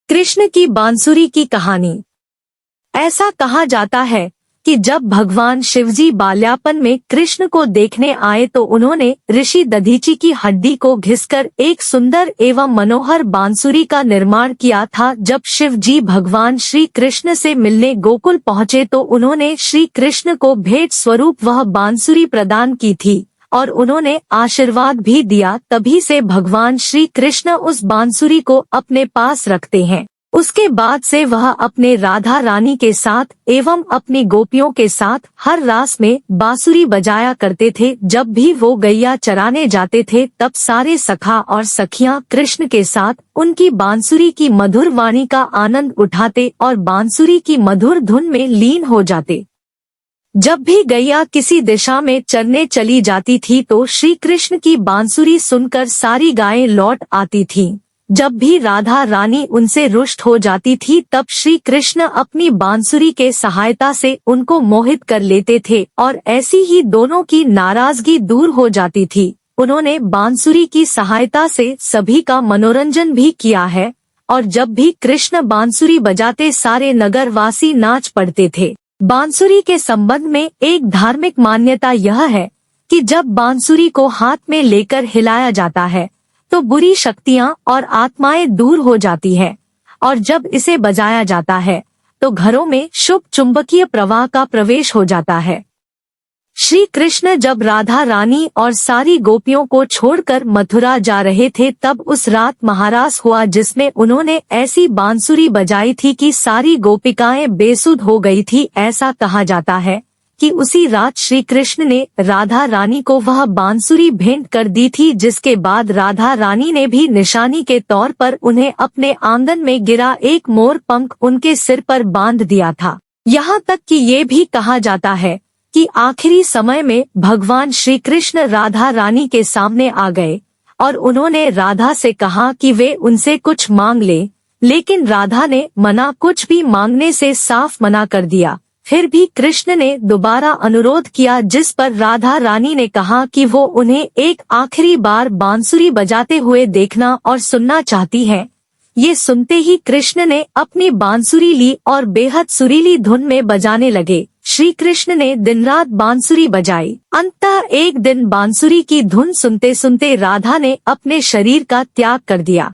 कृष्ण की बांसुरी की कहानी। ऐसा कहा जाता है कि जब भगवान शिवजी बाल्यापन में कृष्ण को देखने आए तो उन्होंने ऋषि दधीचि की हड्डी को घिसकर एक सुंदर एवं मनोहर बांसुरी का निर्माण किया था। जब शिवजी भगवान श्री कृष्ण से मिलने गोकुल पहुँचे तो उन्होंने श्री कृष्ण को भेंट स्वरूप वह बांसुरी प्रदान की थी और उन्होंने आशीर्वाद भी दिया। तभी से भगवान श्री कृष्ण उस बांसुरी को अपने पास रखते हैं। उसके बाद से वह अपने राधा रानी के साथ एवं अपनी गोपियों के साथ हर रास में बांसुरी बजाया करते थे। जब भी वो गैया चराने जाते थे तब सारे सखा और सखियां कृष्ण के साथ उनकी बांसुरी की मधुर वाणी का आनंद उठाते और बांसुरी की मधुर धुन में लीन हो जाते। जब भी गैया किसी दिशा में चरने चली जाती थी तो श्री कृष्ण की बांसुरी सुनकर सारी गायें लौट आती थीं। जब भी राधा रानी उनसे रुष्ट हो जाती थी तब श्री कृष्ण अपनी बांसुरी के सहायता से उनको मोहित कर लेते थे और ऐसी ही दोनों की नाराजगी दूर हो जाती थी। उन्होंने बांसुरी की सहायता से सभी का मनोरंजन भी किया है और जब भी कृष्ण बांसुरी बजाते सारे नगर वासी नाच पड़ते थे। बांसुरी के संबंध में एक धार्मिक मान्यता यह है कि जब बांसुरी को हाथ में लेकर हिलाया जाता है तो बुरी शक्तियां और आत्माएं दूर हो जाती है और जब इसे बजाया जाता है तो घरों में शुभ चुंबकीय प्रवाह का प्रवेश हो जाता है। श्री कृष्ण जब राधा रानी और सारी गोपियों को छोड़कर मथुरा जा रहे थे तब उस रात महारास हुआ जिसमें उन्होंने ऐसी बांसुरी बजाई थी कि सारी गोपिकाएं बेसुध हो गई थी। ऐसा कहा जाता है कि उसी रात श्री कृष्ण ने राधा रानी को वह बांसुरी भेंट कर दी थी, जिसके बाद राधा रानी ने भी निशानी के तौर पर उन्हें अपने आंगन में गिरा एक मोर पंख उनके सिर पर बांध दिया था। यहाँ तक कि ये भी कहा जाता है कि आखिरी समय में भगवान श्री कृष्ण राधा रानी के सामने आ गए और उन्होंने राधा से कहा कि वे उनसे कुछ मांग ले, लेकिन राधा ने कुछ भी मांगने से साफ मना कर दिया। फिर भी कृष्ण ने दोबारा अनुरोध किया जिस पर राधा रानी ने कहा कि वो उन्हें एक आखिरी बार बांसुरी बजाते हुए देखना और सुनना चाहती हैं। ये सुनते ही कृष्ण ने अपनी बांसुरी ली और बेहद सुरीली धुन में बजाने लगे। श्री कृष्ण ने दिन रात बांसुरी बजाई। अंततः एक दिन बांसुरी की धुन सुनते सुनते राधा ने अपने शरीर का त्याग कर दिया।